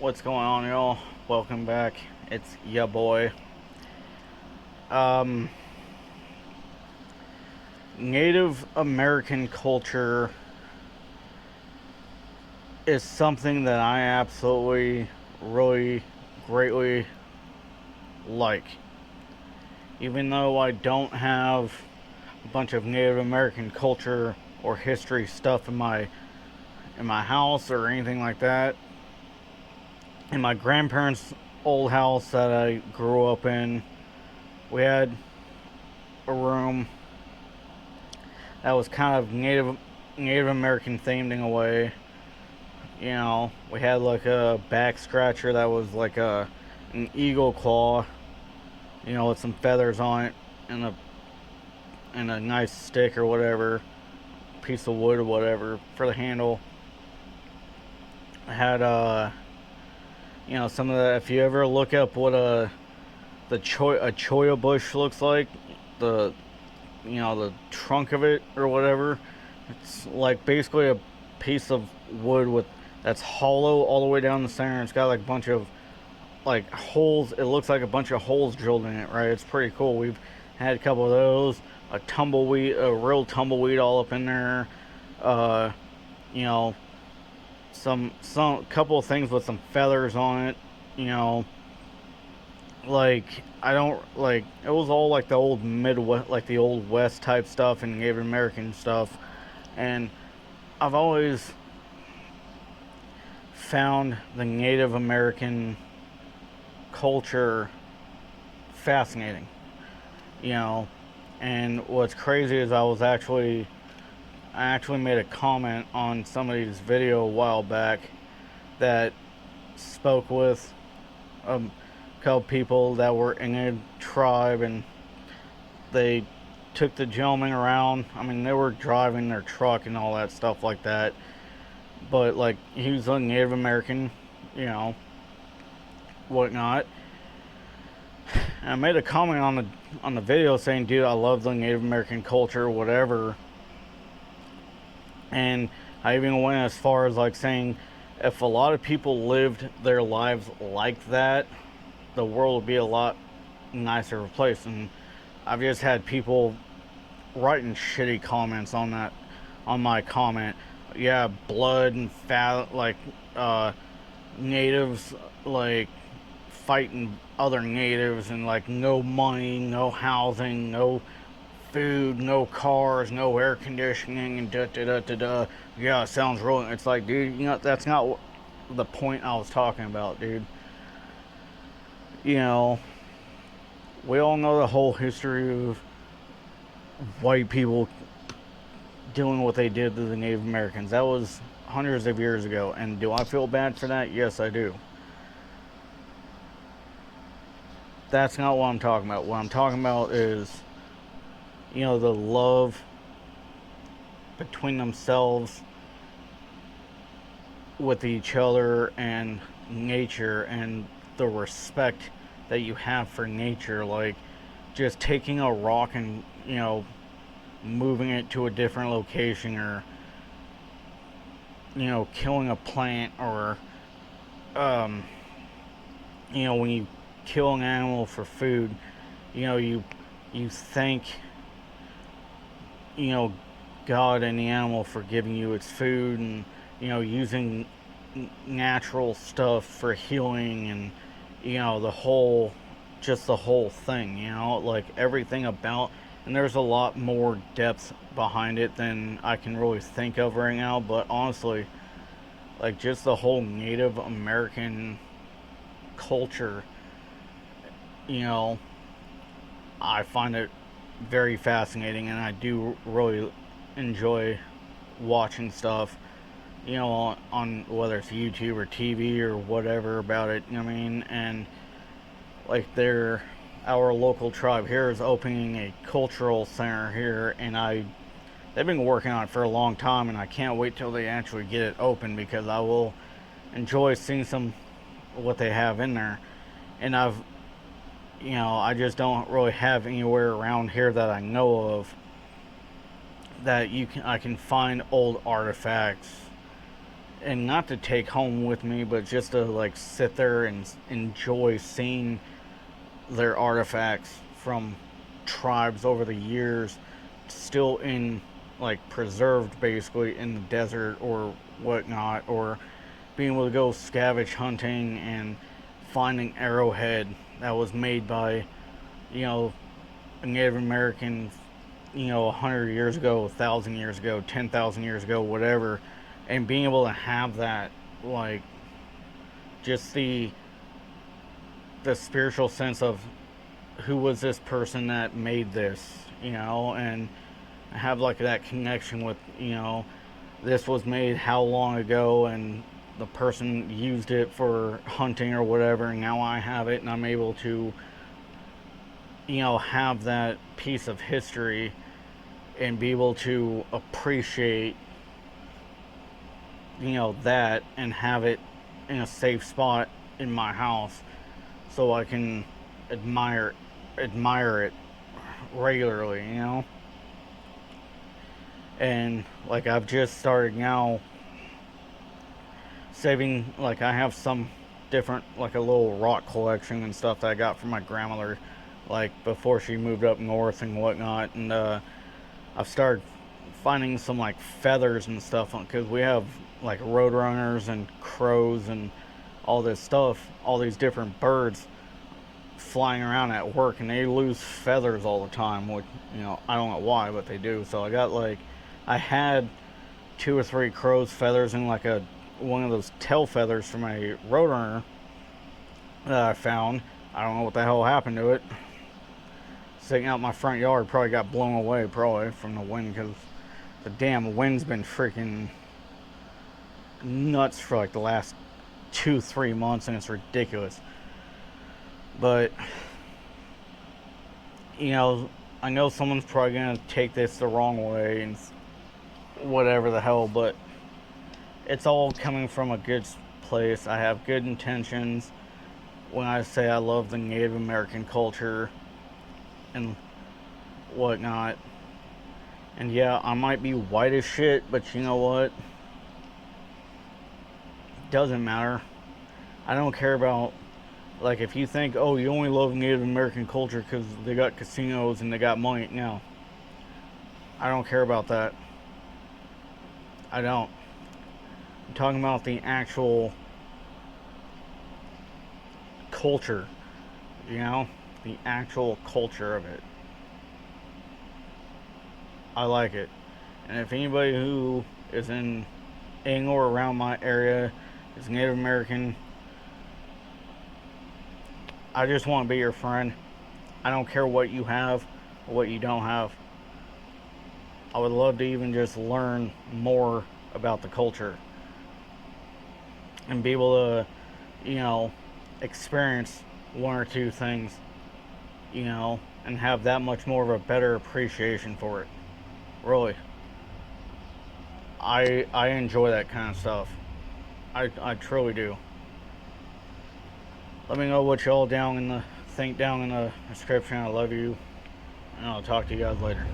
What's going on, y'all? Welcome back. It's ya boy. Um, Native American culture is something that I absolutely, really, greatly like. Even though I don't have a bunch of Native American culture or history stuff in my house or anything like that, in my grandparents' old house that I grew up in, we had a room that was kind of Native American themed in a way. We had like a back scratcher that was like an eagle claw, with some feathers on it and a nice stick or whatever, piece of wood or whatever for the handle. I had some of the, if you ever look up what a cholla bush looks like, the the trunk of it or whatever. It's like basically a piece of wood with that's hollow all the way down the center. It's got like a bunch of like holes. It looks like a bunch of holes drilled in it, right? It's pretty cool. We've had a couple of those. A real tumbleweed all up in there. Uh, you know, some couple of things with some feathers on it. You know, like I don't like it was all like the old Midwest, like the old West type stuff and Native American stuff, and I've always found the Native American culture fascinating, you know. And what's crazy is I actually made a comment on somebody's video a while back that spoke with a couple people that were in a tribe, and they took the gentleman around. I mean, they were driving their truck and all that stuff like that, but like he was a Native American, you know, whatnot. And I made a comment on the video saying, "Dude, I love the Native American culture, whatever." And I even went as far as like saying, if a lot of people lived their lives like that, the world would be a lot nicer place. And I've just had people writing shitty comments on my comment. Yeah, blood and fat, like natives like fighting other natives, and like no money, no housing, no food, no cars, no air conditioning, and da da da da da. Yeah, it sounds really. It's like, dude, that's not the point I was talking about, dude. You know, we all know the whole history of white people doing what they did to the Native Americans. That was hundreds of years ago, and do I feel bad for that? Yes, I do. That's not what I'm talking about. What I'm talking about is, the love between themselves, with each other, and nature, and the respect that you have for nature. Like just taking a rock and, moving it to a different location, or, killing a plant, or, um, when you kill an animal for food, you thank, you know, God and the animal for giving you its food, and using natural stuff for healing, and the whole thing, like everything about. And there's a lot more depth behind it than I can really think of right now, but honestly, like just the whole Native American culture, you know I find it very fascinating, and I do really enjoy watching stuff, on whether it's YouTube or TV or whatever about it. I mean, and like our local tribe here is opening a cultural center here, and they've been working on it for a long time, and I can't wait till they actually get it open, because I will enjoy seeing some what they have in there. And I just don't really have anywhere around here that I know of that I can find old artifacts and not to take home with me, but just to like sit there and enjoy seeing their artifacts from tribes over the years, still in like preserved basically in the desert or whatnot, or being able to go scavenge hunting and finding arrowhead that was made by, you know, a Native American, 100 years ago, 1,000 years ago, 10,000 years ago, whatever, and being able to have that, like, just the spiritual sense of who was this person that made this, and have like that connection with, this was made how long ago, and the person used it for hunting or whatever, and now I have it and I'm able to, have that piece of history and be able to appreciate, that, and have it in a safe spot in my house so I can admire it regularly. And like I've just started now saving, like I have some different, like a little rock collection and stuff that I got from my grandmother, like before she moved up north and whatnot. And I've started finding some like feathers and stuff because we have like roadrunners and crows and all this stuff, all these different birds flying around at work, and they lose feathers all the time, which, I don't know why, but they do. So I had 2 or 3 crow's feathers and like one of those tail feathers from a roadrunner that I found. I don't know what the hell happened to it. Sitting out in my front yard, probably got blown away probably from the wind, because the damn wind's been freaking nuts for like the last 2-3 months, and it's ridiculous. But I know someone's probably gonna take this the wrong way and whatever the hell, but it's all coming from a good place. I have good intentions when I say I love the Native American culture and whatnot. And yeah, I might be white as shit, but you know what? Doesn't matter. I don't care about, like, if you think, oh, you only love Native American culture because they got casinos and they got money. No. I don't care about that. I don't. I'm talking about the actual culture. The actual culture of it. I like it. And if anybody who is in or around my area is Native American, I just want to be your friend. I don't care what you have or what you don't have. I would love to even just learn more about the culture and be able to, experience 1 or 2 things, and have that much more of a better appreciation for it. Really. I enjoy that kind of stuff. I truly do. Let me know what y'all think down in the description. I love you, and I'll talk to you guys later.